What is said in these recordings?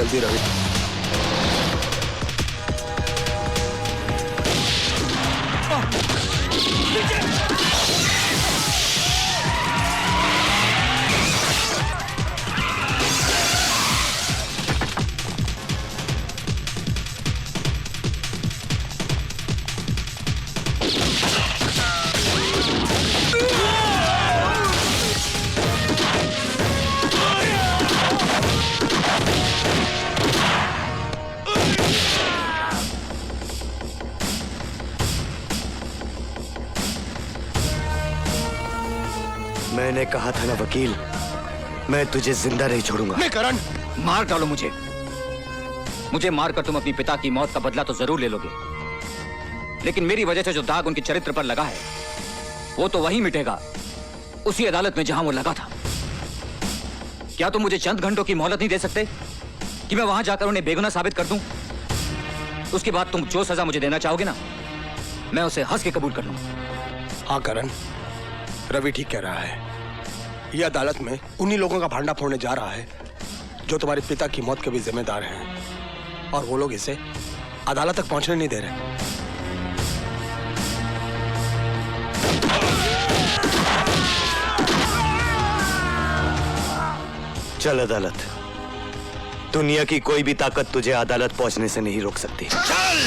जल्दी रवि। मैंने कहा था ना वकील, मैं तुझे जिंदा नहीं छोड़ूंगा। नहीं करण, मार डालो मुझे। मुझे मारकर तुम अपनी पिता की मौत का बदला तो जरूर ले लोगे, लेकिन मेरी वजह से जो दाग उनके चरित्र पर लगा है वो तो वहीं मिटेगा, उसी अदालत में जहां वो लगा था। क्या तुम मुझे चंद घंटों की मोहलत नहीं दे सकते कि मैं वहां जाकर उन्हें बेगुनाह साबित कर दूं? उसके बाद तुम जो सजा मुझे देना चाहोगे ना, मैं उसे हंस के कबूल कर लूंगा। हाँ करण, रवि ठीक कह रहा है। यह अदालत में उन्हीं लोगों का भांडा फोड़ने जा रहा है जो तुम्हारे पिता की मौत के भी जिम्मेदार हैं, और वो लोग इसे अदालत तक पहुंचने नहीं दे रहे। चल अदालत। दुनिया की कोई भी ताकत तुझे अदालत पहुंचने से नहीं रोक सकती। चल!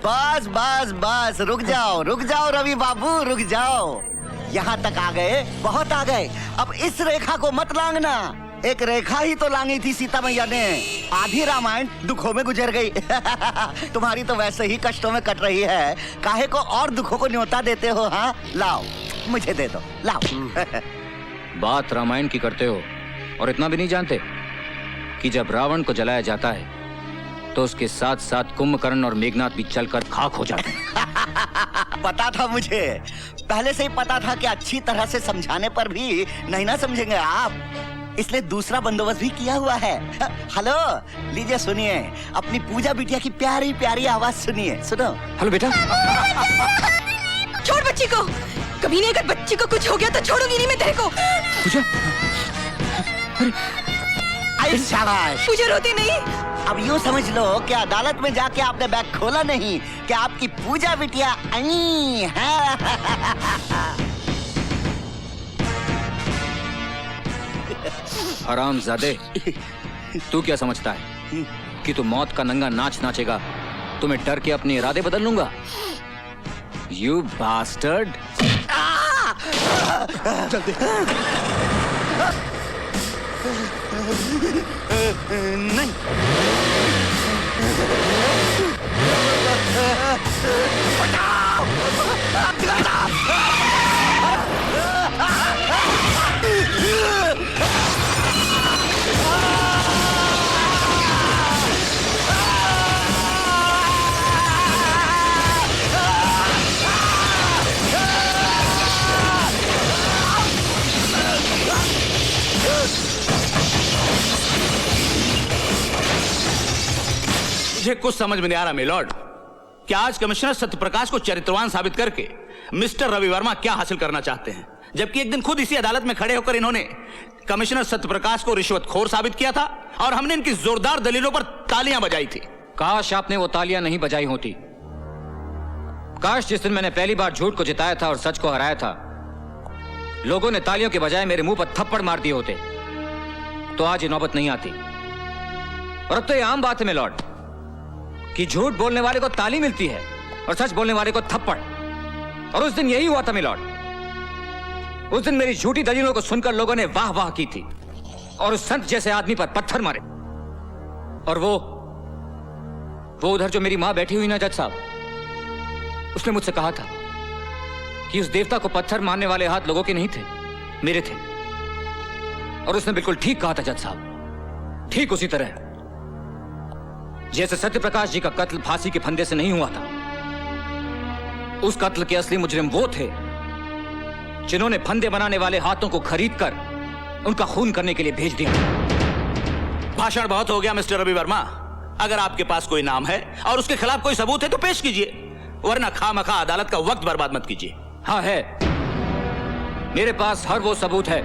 बस बस बस, रुक जाओ रवि बाबू, रुक जाओ। यहाँ तक आ गए, बहुत आ गए। अब इस रेखा को मत लांघना। एक रेखा ही तो लांगी थी सीता मैया ने। आधी रामायण दुखों में गुजर गई। तुम्हारी तो वैसे ही कष्टों में कट रही है, काहे को और दुखों को न्योता देते हो? हाँ लाओ, मुझे दे दो, लाओ। बात रामायण की करते हो और इतना भी नहीं जानते कि जब रावण को जलाया जाता है तो उसके साथ साथ कुंभकर्ण और मेघनाथ भी चलकर खाक हो जाते हैं। पता था मुझे, पहले से ही पता था कि अच्छी तरह से समझाने पर भी नहीं ना समझेंगे आप, इसलिए दूसरा बंदोबस्त भी किया हुआ है। हेलो, लीजिए सुनिए, अपनी पूजा बिटिया की प्यारी प्यारी आवाज सुनिए, सुनो। हेलो बेटा। छोड़ बच्ची को, कभी नहीं, अगर बच्ची को कुछ हो गया तो छोड़ूंगी नहीं मैं तेरे को। पूजा, शाबाश। पूजा रोती नहीं। अब यूँ समझ लो कि अदालत में जाके आपने बैग खोला नहीं, कि आपकी पूजा बिटिया आई है। हरामजादे, तू क्या समझता है कि तू मौत का नंगा नाच नाचेगा तो मैं डर के अपने इरादे बदल लूंगा? You bastard. जल्दी। नहीं। मुझे कुछ समझ में नहीं आ रहा मिलॉर्ड, क्या आज कमिश्नर सत्यप्रकाश को चरित्रवान साबित करके मिस्टर रवि वर्मा क्या हासिल करना चाहते हैं, जबकि एक दिन खुद इसी अदालत में खड़े होकर इन्होंने कमिश्नर सत्यप्रकाश को रिश्वतखोर साबित किया था और हमने इनकी जोरदार दलीलों पर तालियां बजाई थी। काश आपने वो तालियां नहीं बजाई होती। काश जिस दिन मैंने पहली बार झूठ को जिताया था और सच को हराया था, लोगों ने तालियों के बजाय मेरे मुंह पर थप्पड़ मार दिए होते तो आज ये नौबत नहीं आती। और अब तो ये आम बात है मिलॉर्ड कि झूठ बोलने वाले को ताली मिलती है और सच बोलने वाले को थप्पड़। और उस दिन यही हुआ था मिलॉर्ड। उस दिन मेरी झूठी दलीलों को सुनकर लोगों ने वाह वाह की थी और उस संत जैसे आदमी पर पत्थर मारे। और वो उधर जो मेरी मां बैठी हुई ना जज साहब, उसने मुझसे कहा था कि उस देवता को पत्थर मारने वाले हाथ लोगों के नहीं थे, मेरे थे। और उसने बिल्कुल ठीक कहा था जज साहब, ठीक उसी तरह जैसे सत्यप्रकाश जी का कत्ल फांसी के फंदे से नहीं हुआ था। उस कत्ल के असली मुजरिम वो थे जिन्होंने फंदे बनाने वाले हाथों को खरीदकर उनका खून करने के लिए भेज दिया। भाषण बहुत हो गया मिस्टर रवि वर्मा। अगर आपके पास कोई नाम है और उसके खिलाफ कोई सबूत है तो पेश कीजिए, वरना खामखा अदालत का वक्त बर्बाद मत कीजिए। हाँ है, मेरे पास हर वो सबूत है।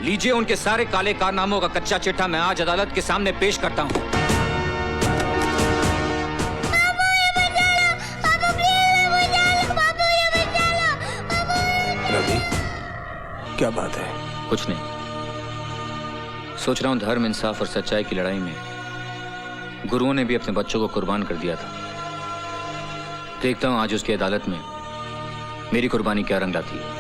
लीजिए उनके सारे काले कारनामों का कच्चा चिट्ठा मैं आज अदालत के सामने पेश करता हूं। रवि, क्या बात है? कुछ नहीं, सोच रहा हूं धर्म, इंसाफ और सच्चाई की लड़ाई में गुरुओं ने भी अपने बच्चों को कुर्बान कर दिया था। देखता हूं आज उसकी अदालत में मेरी कुर्बानी क्या रंग लाती है।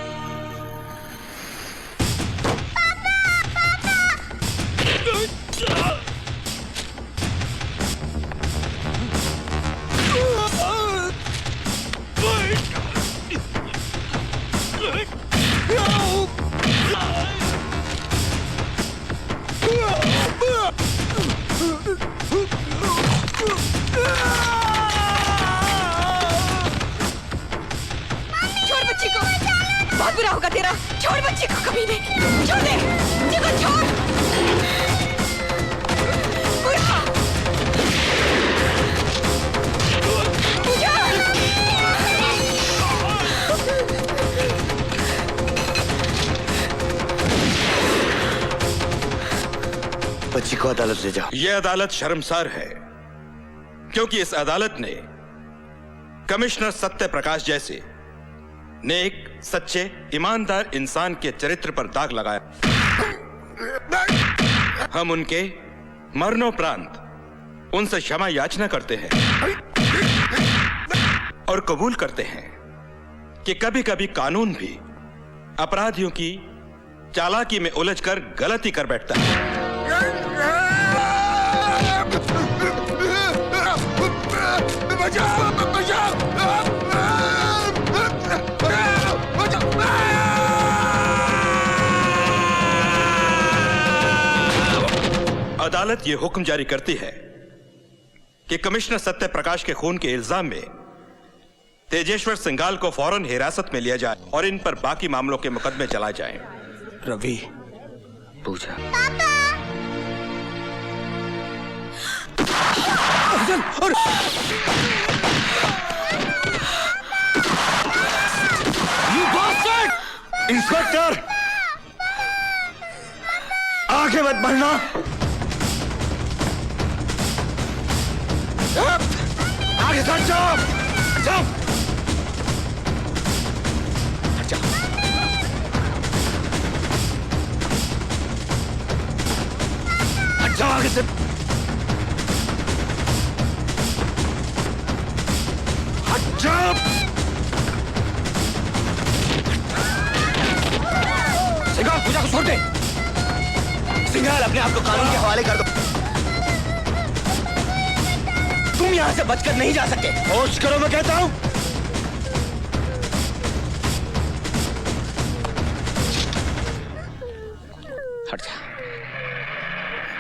छोड़ बच्ची को, बहुत बुरा होगा तेरा। छोड़ बच्ची को, कभी नहीं। छोड़ दे बच्ची को, छोड़। बुरा। बच्ची को अदालत ले जाओ। यह अदालत शर्मसार है क्योंकि इस अदालत ने कमिश्नर सत्य प्रकाश जैसे नेक, सच्चे, ईमानदार इंसान के चरित्र पर दाग लगाया। हम उनके मरणोपरांत उनसे क्षमा याचना करते हैं और कबूल करते हैं कि कभी कभी कानून भी अपराधियों की चालाकी में उलझकर गलती कर बैठता है। अदालत यह हुक्म जारी करती है कि कमिश्नर सत्य प्रकाश के खून के इल्जाम में तेजेश्वर सिंघाल को फौरन हिरासत में लिया जाए और इन पर बाकी मामलों के मुकदमे चलाए जाएं। रवि, पूछा इंस्पेक्टर, आगे मत बढ़ना। आगे हट जाओ, जाओ, हट जाओ, हट जाओ आगे से, हट जाओ। सिंघाल, पूजा को छोड़ दे। सिंघाल, अपने आप को कानून के हवाले कर दो। तुम यहां से बचकर नहीं जा सकते। होश करो, मैं कहता हूं। हट जा,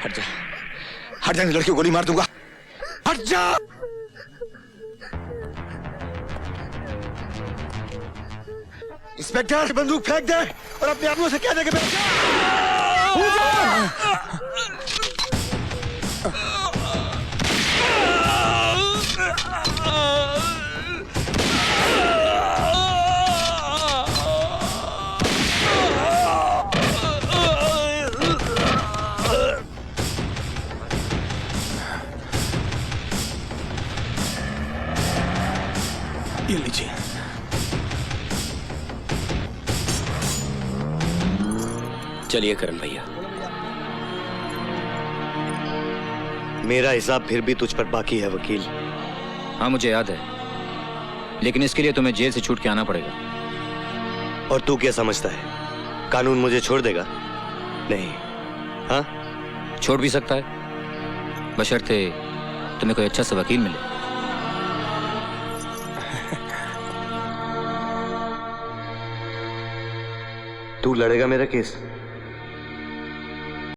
हट जा, हट जा, लड़की को गोली मार दूंगा। हट जा। इंस्पेक्टर, बंदूक फेंक दे और अपने आदमियों से कह दे कि बैठ जा। ये लीजिए। चलिए करण भैया, मेरा हिसाब फिर भी तुझ पर बाकी है वकील। हाँ मुझे याद है, लेकिन इसके लिए तुम्हें जेल से छूट के आना पड़ेगा। और तू क्या समझता है, कानून मुझे छोड़ देगा? नहीं। हाँ, छोड़ भी सकता है, बशर्ते तुम्हें कोई अच्छा सा वकील मिले। तू लड़ेगा मेरा केस?